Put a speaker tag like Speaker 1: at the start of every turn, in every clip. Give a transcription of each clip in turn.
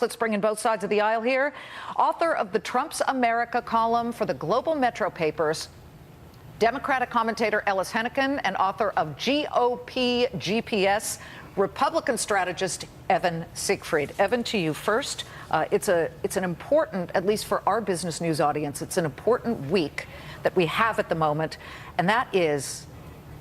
Speaker 1: Let's bring in both sides of the aisle here. Author of the Trump's America column for the Global Metro Papers, Democratic commentator Ellis Henican, and author of GOP GPS, Republican strategist Evan Siegfried. Evan, to you first. It's an important, at least for our business news audience, it's an important week that we have at the moment, and that is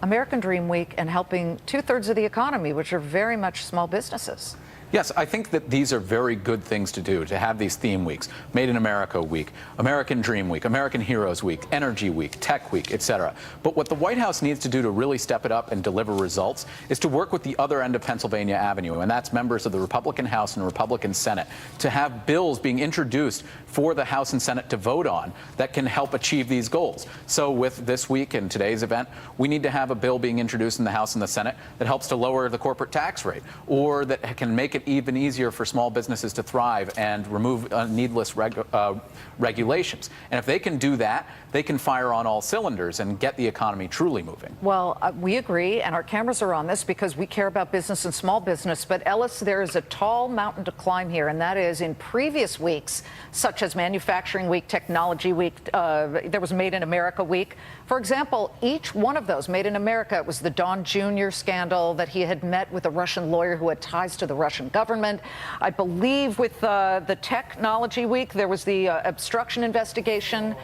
Speaker 1: American Dream Week and helping two-thirds of the economy, which are very much small businesses.
Speaker 2: Yes, I think that these are very good things to do, to have these theme weeks. Made in America Week, American Dream Week, American Heroes Week, Energy Week, Tech Week, etc. But what the White House needs to do to really step it up and deliver results is to work with the other end of Pennsylvania Avenue, and that's members of the Republican House and Republican Senate, to have bills being introduced for the House and Senate to vote on that can help achieve these goals. So with this week and today's event, we need to have a bill being introduced in the House and the Senate that helps to lower the corporate tax rate, or that can make it even easier for small businesses to thrive and remove needless regulations. And if they can do that, they can fire on all cylinders and get the economy truly moving.
Speaker 1: Well, we agree, and our cameras are on this because we care about business and small business. But Ellis, there is a tall mountain to climb here, and that is in previous weeks, such as Manufacturing Week, Technology Week, there was Made in America Week. For example, each one of those, Made in America, it was the Don Jr. scandal that he had met with a Russian lawyer who had ties to the Russian government. I believe with the Technology Week, there was the obstruction investigation.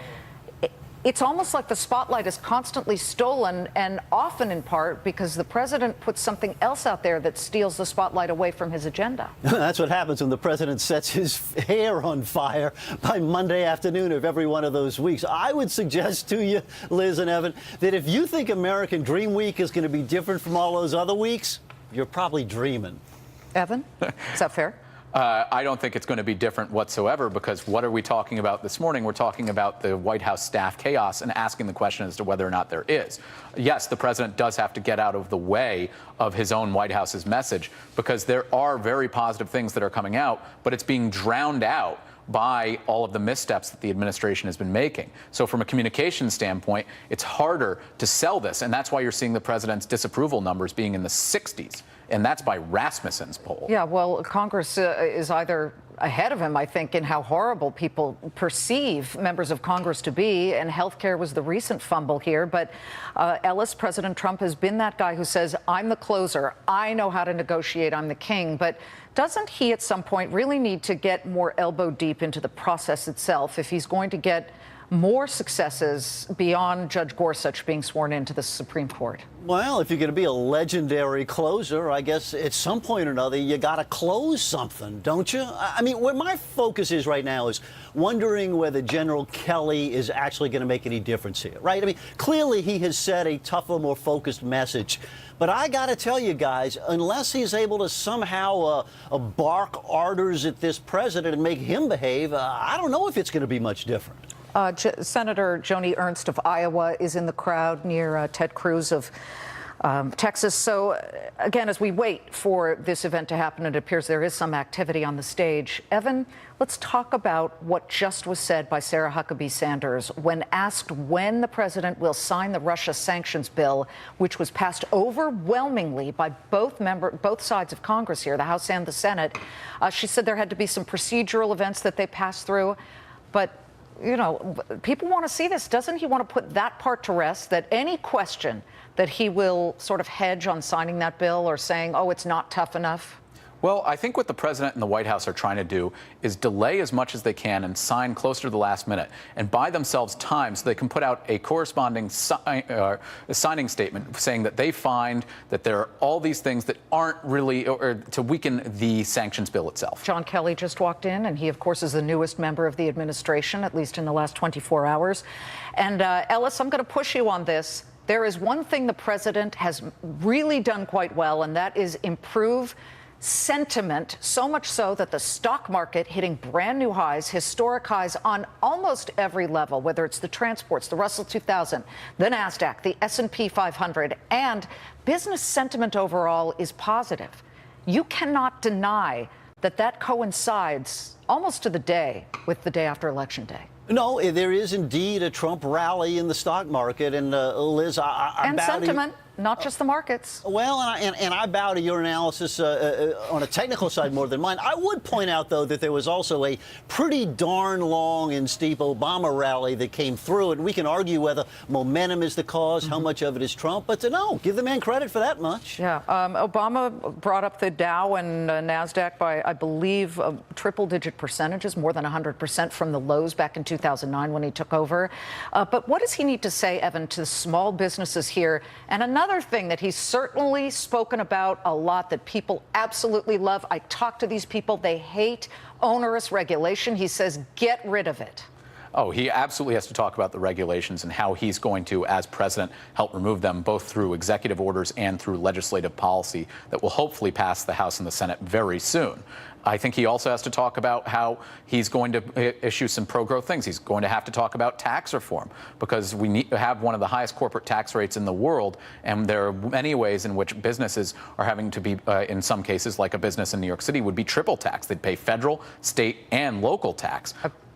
Speaker 1: It's almost like the spotlight is constantly stolen, and often in part because the president puts something else out there that steals the spotlight away from his agenda.
Speaker 3: That's what happens when the president sets his hair on fire by Monday afternoon of every one of those weeks. I would suggest to you, Liz and Evan, that if you think American Dream Week is going to be different from all those other weeks, you're probably dreaming.
Speaker 1: Evan, is that fair?
Speaker 2: I don't think it's going to be different whatsoever, because what are we talking about this morning? We're talking about the White House staff chaos and asking the question as to whether or not there is. Yes, the president does have to get out of the way of his own White House's message, because there are very positive things that are coming out, but it's being drowned out by all of the missteps that the administration has been making. So from a communication standpoint, it's harder to sell this, and that's why you're seeing the president's disapproval numbers being in the 60s. And that's by Rasmussen's poll.
Speaker 1: Yeah, well, Congress is either ahead of him, I think, in how horrible people perceive members of Congress to be, and healthcare was the recent fumble here. But Ellis, President Trump has been that guy who says, I'm the closer, I know how to negotiate, I'm the king. But doesn't he at some point really need to get more elbow deep into the process itself if he's going to get more successes beyond Judge Gorsuch being sworn into the Supreme Court?
Speaker 3: Well, if you're going to be a legendary closer, I guess at some point or another, you got to close something, don't you? I mean, where my focus is right now is wondering whether General Kelly is actually going to make any difference here, right? I mean, clearly he has said a tougher, more focused message. But I got to tell you guys, unless he's able to somehow bark orders at this president and make him behave, I don't know if it's going to be much different.
Speaker 1: Senator Joni Ernst of Iowa is in the crowd near Ted Cruz of Texas. So, again, as we wait for this event to happen, it appears there is some activity on the stage. Evan, let's talk about what just was said by Sarah Huckabee Sanders when asked when the president will sign the Russia sanctions bill, which was passed overwhelmingly by both sides of Congress here, the House and the Senate. She said there had to be some procedural events that they passed through, but you know, people want to see this. Doesn't he want to put that part to rest, that any question that he will sort of hedge on signing that bill or saying, oh, it's not tough enough?
Speaker 2: Well, I think what the president and the White House are trying to do is delay as much as they can and sign closer to the last minute and buy themselves time so they can put out a corresponding signing statement saying that they find that there are all these things that aren't really or to weaken the sanctions bill itself.
Speaker 1: John Kelly just walked in, and he, of course, is the newest member of the administration, at least in the last 24 hours. And Ellis, I'm going to push you on this. There is one thing the president has really done quite well, and that is improve sentiment, so much so that the stock market hitting brand new highs, historic highs on almost every level, whether it's the transports, the Russell 2000, the NASDAQ, the S&P 500, and business sentiment overall is positive. You cannot deny that that coincides almost to the day with the day after Election Day.
Speaker 3: No, there is indeed a Trump rally in the stock market, and Liz,
Speaker 1: and sentiment. not just the markets.
Speaker 3: Well, and I bow to your analysis on a technical side more than mine. I would point out, though, that there was also a pretty darn long and steep Obama rally that came through, and we can argue whether momentum is the cause, how much of it is Trump, but no, give the man credit for that much.
Speaker 1: Yeah, Obama brought up the Dow and NASDAQ by, I believe, triple-digit percentages, more than 100% from the lows back in 2009 when he took over. But what does he need to say, Evan, to the small businesses here? And another thing that he's certainly spoken about a lot that people absolutely love. I talk to these people. They hate onerous regulation. He says, get rid of it.
Speaker 2: Oh, he absolutely has to talk about the regulations and how he's going to, as president, help remove them, both through executive orders and through legislative policy that will hopefully pass the House and the Senate very soon. I think he also has to talk about how he's going to issue some pro-growth things. He's going to have to talk about tax reform because we need to have one of the highest corporate tax rates in the world. And there are many ways in which businesses are having to be, in some cases, like a business in New York City, would be triple taxed. They'd pay federal, state, and local tax.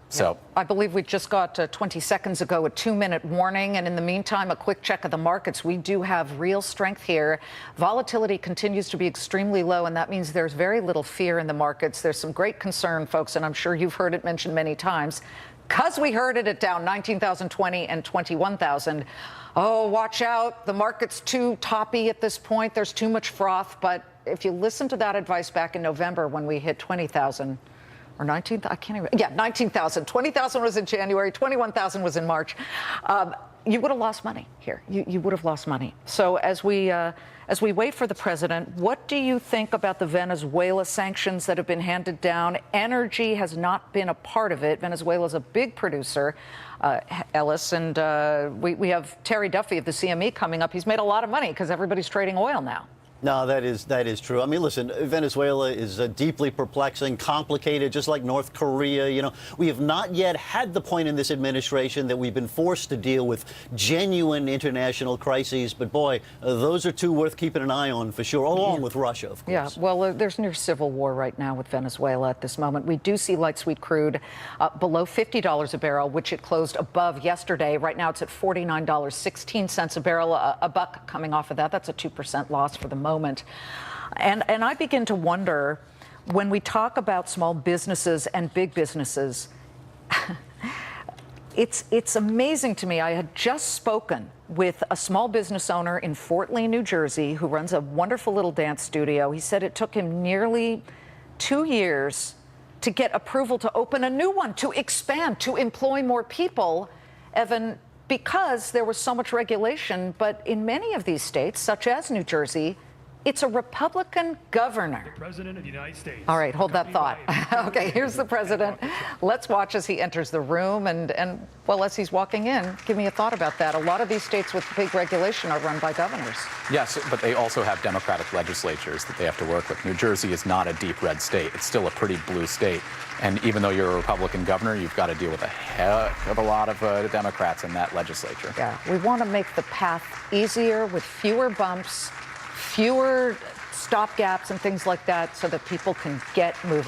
Speaker 2: So
Speaker 1: I believe we just got 20 seconds ago a 2-minute warning. And in the meantime, a quick check of the markets. We do have real strength here. Volatility continues to be extremely low, and that means there's very little fear in the markets. There's some great concern, folks, and I'm sure you've heard it mentioned many times. Because we heard it at down 19,020 and 21,000. Oh, watch out. The market's too toppy at this point. There's too much froth. But if you listen to that advice back in November when we hit 20,000, or 19, I can't even, yeah, 19,000. 20,000 was in January, 21,000 was in March. You would have lost money here. You would have lost money. So as we wait for the president, what do you think about the Venezuela sanctions that have been handed down? Energy has not been a part of it. Venezuela's a big producer, Ellis, and we have Terry Duffy of the CME coming up. He's made a lot of money because everybody's trading oil now.
Speaker 3: No, that is true. I mean, listen, Venezuela is deeply perplexing, complicated, just like North Korea. You know, we have not yet had the point in this administration that we've been forced to deal with genuine international crises. But boy, those are two worth keeping an eye on for sure, along with Russia, of course.
Speaker 1: Yeah, well, there's near civil war right now with Venezuela at this moment. We do see light sweet crude below $50 a barrel, which it closed above yesterday. Right now it's at $49.16 a barrel, a buck coming off of that. That's a 2% loss for the moment. And I begin to wonder, when we talk about small businesses and big businesses, it's amazing to me. I had just spoken with a small business owner in Fort Lee, New Jersey, who runs a wonderful little dance studio. He said it took him nearly 2 years to get approval to open a new one, to expand, to employ more people, Evan, because there was so much regulation. But in many of these states, such as New Jersey, it's a Republican governor.
Speaker 4: The President of the United States.
Speaker 1: All right, hold that thought. Okay, here's the president. Let's watch as he enters the room and well, as he's walking in, give me a thought about that. A lot of these states with big regulation are run by governors.
Speaker 2: yes, but they also have Democratic legislatures that they have to work with. New Jersey is not a deep red state. It's still a pretty blue state. And even though you're a Republican governor, you've got to deal with a heck of a lot of Democrats in that legislature.
Speaker 1: Yeah, we want to make the path easier with fewer bumps, fewer stop gaps and things like that so that people can get moving.